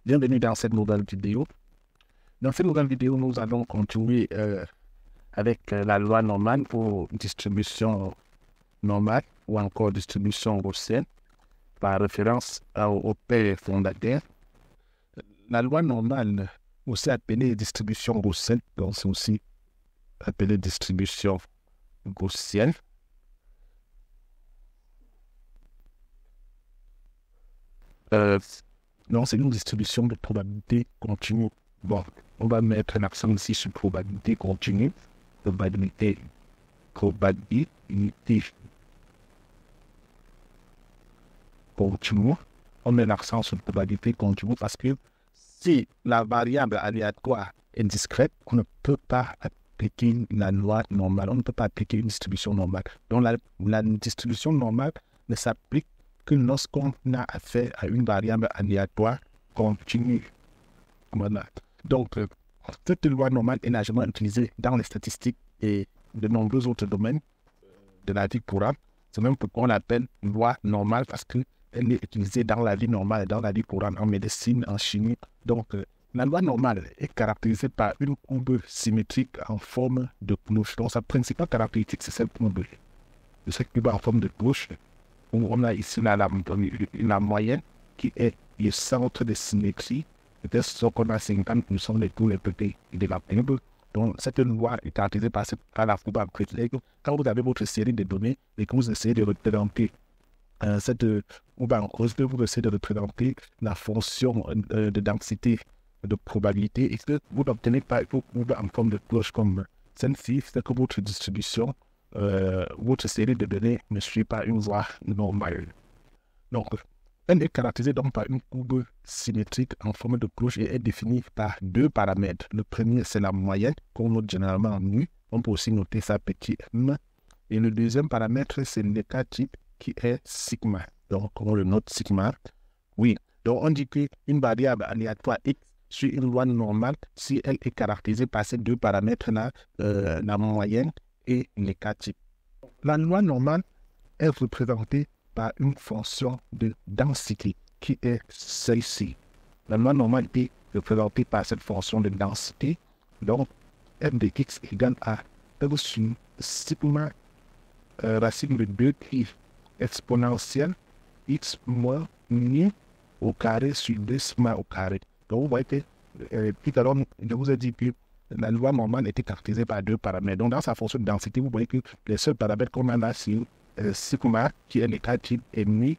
Bienvenue dans cette nouvelle vidéo. Dans cette nouvelle vidéo, nous allons continuer avec la loi normale pour distribution normale ou encore distribution gaussienne par référence au père fondateur. La loi normale, aussi appelée distribution gaussienne, donc c'est aussi appelé distribution gaussienne. Non, c'est une distribution de probabilité continue. Bon, on va mettre l'accent ici sur probabilité continue, probabilité continue. On met l'accent sur probabilité continue parce que si la variable aléatoire est discrète, on ne peut pas appliquer la loi normale, on ne peut pas appliquer une distribution normale. Donc la distribution normale ne s'applique que lorsqu'on a affaire à une variable aléatoire continue. Voilà. Donc, cette loi normale est largement utilisée dans les statistiques et de nombreux autres domaines de la vie courante. C'est même pourquoi on l'appelle loi normale parce qu'elle est utilisée dans la vie normale, dans la vie courante, en médecine, en chimie. Donc, la loi normale est caractérisée par une courbe symétrique en forme de cloche. Donc, sa principale caractéristique, c'est cette courbe de cette courbe en forme de cloche. On a ici la moyenne qui est le centre de symétrie. Peut-être ce qu'on a 50% de tous les côtés de la courbe. Donc, cette loi est caractérisée par la courbe en précédent. Quand vous avez votre série de données et que vous essayez de représenter cette courbe en cause, vous essayez de représenter la fonction de densité de probabilité et que vous n'obtenez pas une courbe en forme de cloche comme celle-ci, c'est que votre distribution, votre série de données ne suit pas une voie normale. Donc, elle est caractérisée donc par une courbe symétrique en forme de cloche et est définie par deux paramètres. Le premier, c'est la moyenne, qu'on note généralement en nu. On peut aussi noter ça petit m. Et le deuxième paramètre, c'est l'écart type qui est sigma. Donc, on le note sigma. Oui, donc on dit qu'une variable aléatoire x suit une loi normale si elle est caractérisée par ces deux paramètres-là, la moyenne et l'écart type. La loi normale est représentée par une fonction de densité qui est celle-ci. La loi normale est représentée par cette fonction de densité. Donc, f de x égale à f sur sigma racine de 2 pi exponentielle x moins nu au carré sur 2 sigma au carré. Donc, vous voyez que tout à l'heure, je vous ai dit que la loi normale était caractérisée par deux paramètres. Donc, dans sa fonction de densité, vous voyez que les seuls paramètres qu'on a là, c'est sigma qui est l'écart type et nu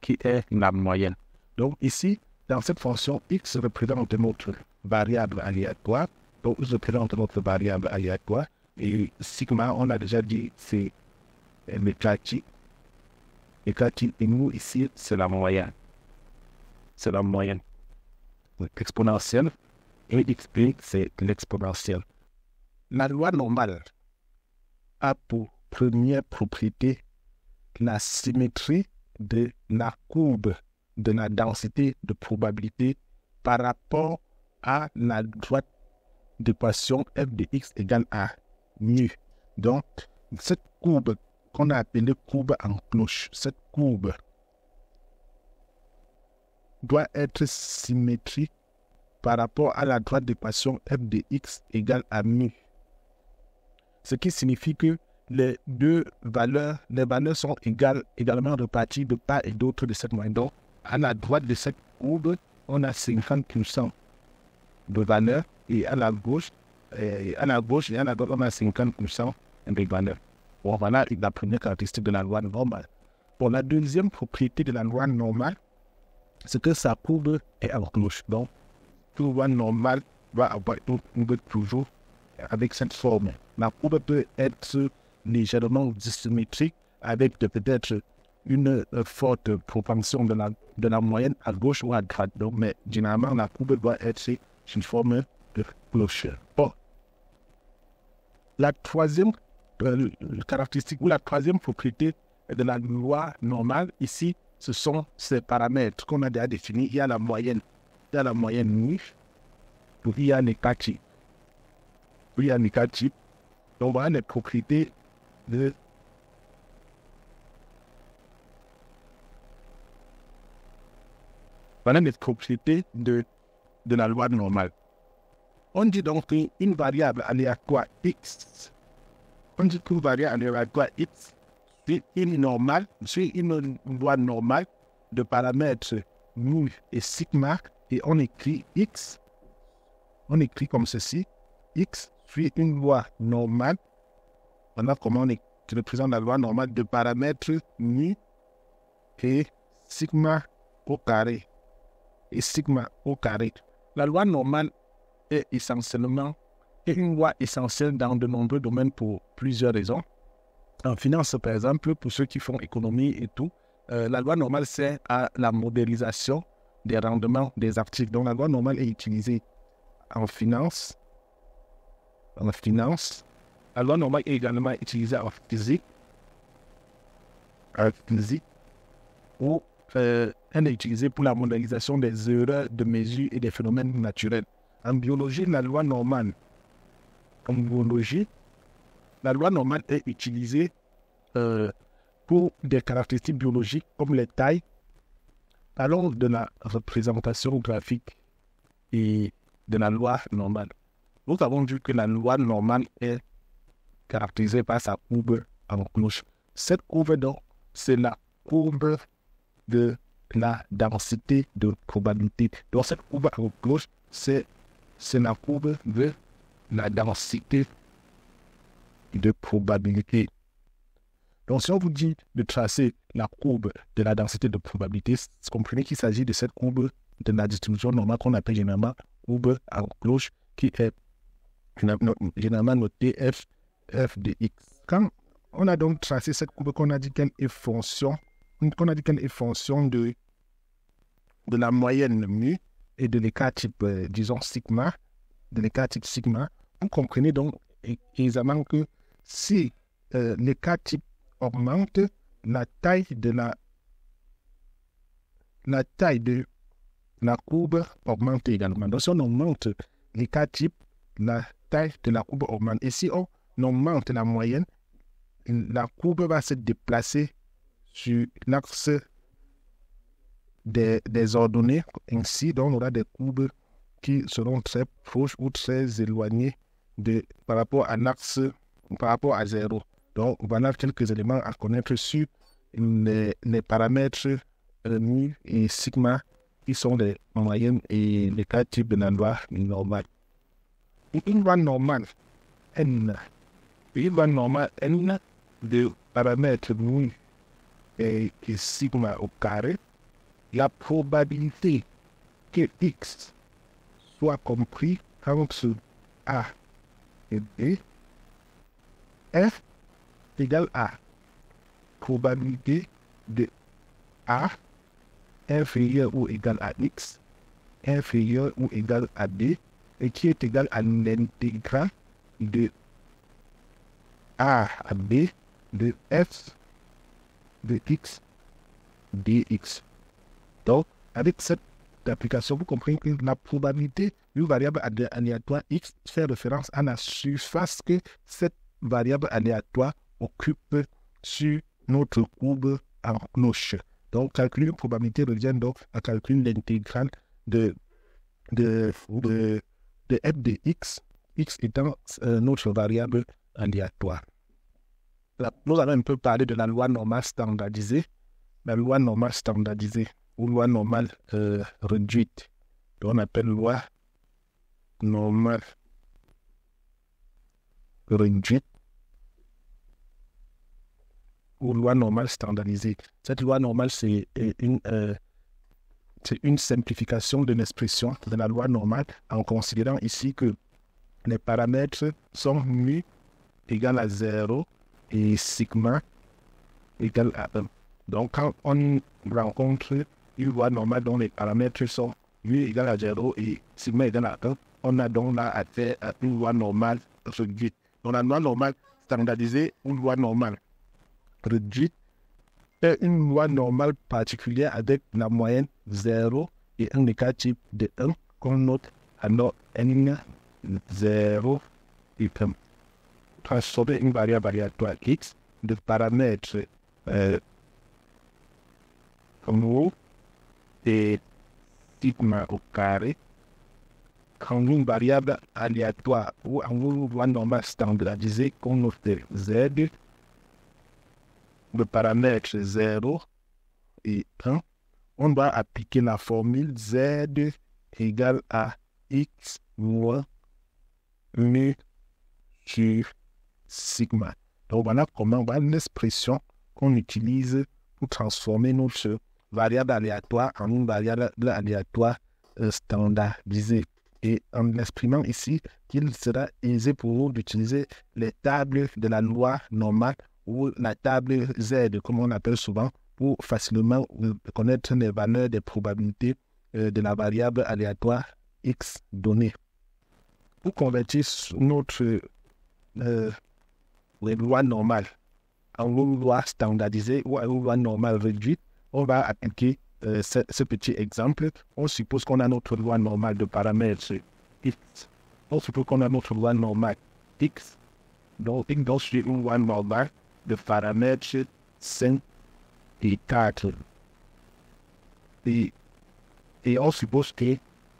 qui est la moyenne. Donc, ici, dans cette fonction, x représente notre variable aléatoire. Donc, x représente notre variable aléatoire. Et sigma, on a déjà dit, c'est l'écart type. L'écart type et nous, ici, c'est la moyenne. C'est la moyenne. Exponentielle. Et xp, c'est l'exponentielle. La loi normale a pour première propriété la symétrie de la courbe de la densité de probabilité par rapport à la droite d'équation f de x égale à mu. Donc, cette courbe qu'on a appelée courbe en cloche, cette courbe doit être symétrique par rapport à la droite d'équation f de x égale à mu. Ce qui signifie que les valeurs sont également réparties de part et d'autre de cette moyenne. Donc, à la droite de cette courbe, on a 50% de valeurs et à la gauche, et à la droite, on a 50% de valeurs. Bon, voilà la première caractéristique de la loi normale. Bon, la deuxième propriété de la loi normale, c'est que sa courbe est en cloche. Donc, toute loi normale va avoir une courbe toujours avec cette forme. La courbe peut être légèrement dissymétrique avec peut-être une forte propension de la moyenne à gauche ou à droite. Donc, mais généralement, la courbe doit être une forme de cloche. Bon. La troisième caractéristique ou la troisième propriété de la loi normale, ici, ce sont ces paramètres qu'on a déjà définis. Il y a la moyenne. Il y a la moyenne nu. Puis il y a l'écart type. Puis il y a l'écart type. Donc, voilà les propriétés de Voilà les propriétés de la loi normale. On dit donc qu'une variable aléatoire x, on dit qu'une variable aléatoire x, c'est une loi normale de paramètres mu et sigma, et on écrit x, on écrit comme ceci, x suit une loi normale, voilà comment on représente la loi normale de paramètres mu et sigma au carré, et sigma au carré. La loi normale est essentiellement une loi essentielle dans de nombreux domaines pour plusieurs raisons. En finance, par exemple, pour ceux qui font économie et tout, la loi normale sert à la modélisation des rendements des actifs. Donc, la loi normale est utilisée en finance. La loi normale est également utilisée en physique. Où elle est utilisée pour la modélisation des erreurs de mesure et des phénomènes naturels. En biologie, la loi normale est utilisée pour des caractéristiques biologiques comme les tailles. Parlons de la représentation graphique et de la loi normale. Nous avons vu que la loi normale est caractérisée par sa courbe en cloche. Cette courbe, donc, c'est la courbe de la densité de probabilité. Donc, cette courbe en cloche, c'est la courbe de la densité de probabilité. Donc, si on vous dit de tracer la courbe de la densité de probabilité, comprenez qu'il s'agit de cette courbe de la distribution normale qu'on appelle généralement courbe en cloche, qui est généralement notée f de x. Quand on a donc tracé cette courbe, qu'on a dit qu'elle est fonction, de la moyenne mu et de l'écart type, disons, sigma, vous comprenez donc aisément que si l'écart type augmente, la taille de la courbe augmente également. Donc, si on augmente l'écart type, la taille de la courbe augmente. Et si on augmente la moyenne, la courbe va se déplacer sur l'axe des ordonnées. Ainsi, donc, on aura des courbes qui seront très proches ou très éloignées par rapport à 0. Donc, voilà quelques éléments à connaître sur les paramètres mu et sigma qui sont les moyennes et les cas types de la loi normale. Une loi normale n de paramètres mu et sigma au carré, la probabilité que x soit compris entre A et B f égale à probabilité de A inférieur ou égal à x inférieur ou égal à b, et qui est égal à l'intégrale de A à B de f de x dx. Donc, avec cette application, vous comprenez que la probabilité d'une variable aléatoire x fait référence à la surface que cette variable aléatoire occupe sur notre courbe en cloche. Donc, calculer une probabilité revient donc à calculer l'intégrale de f de x étant notre variable aléatoire. Là, nous allons un peu parler de la loi normale standardisée. La loi normale standardisée ou loi normale réduite, qu'on appelle loi normale réduite ou loi normale standardisée. Cette loi normale, c'est une simplification de l'expression de la loi normale en considérant ici que les paramètres sont mu égale à 0 et sigma égale à 1. Donc, quand on rencontre une loi normale dont les paramètres sont mu égale à 0 et sigma égale à 1, on a donc là affaire à une loi normale réduite. Donc, la loi normale standardisée ou loi normale réduite est une loi normale particulière avec la moyenne 0 et un écart type de 1 qu'on note alors n 0 et 1. Transformer une variable aléatoire x de paramètres mu et sigma au carré quand une variable aléatoire ou en une loi normale standardisée qu'on note Z, le paramètre 0 et 1, on va appliquer la formule Z égale à X moins mu sur sigma. Donc voilà comment voilà l'expression qu'on utilise pour transformer notre variable aléatoire en une variable aléatoire standardisée. Et en l'exprimant ici, il sera aisé pour nous d'utiliser les tables de la loi normale ou la table Z, comme on l'appelle souvent, pour facilement connaître les valeurs des probabilités de la variable aléatoire X donnée. Pour convertir notre loi normale en une loi standardisée ou en une loi normale réduite, on va appliquer ce petit exemple. On suppose qu'on a notre loi normale de paramètres X. On suppose qu'on a notre loi normale X. Donc, sur une loi normale de paramètres 5 et 4. Et on suppose que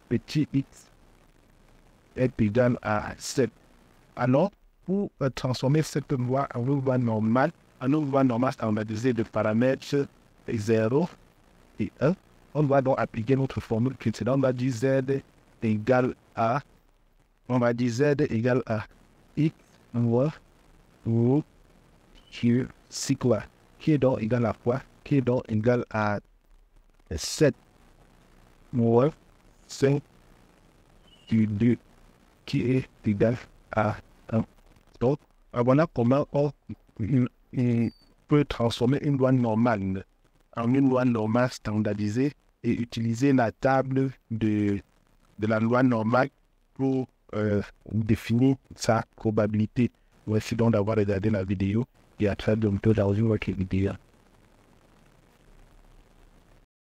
petit x est égal à 7. Alors, pour transformer cette loi en une loi normale, standardisée de paramètres 0 et 1, on va donc appliquer notre formule précédente. On va dire Z égale à X moins root sur sigma, qui est donc égal à quoi? Qui est donc égal à 7 moins 5 sur 2, qui est égal à 1. Donc, voilà comment on peut transformer une loi normale en une loi normale standardisée et utiliser la table de la loi normale pour définir sa probabilité. Merci donc d'avoir regardé la vidéo et à très bientôt dans une autre vidéo.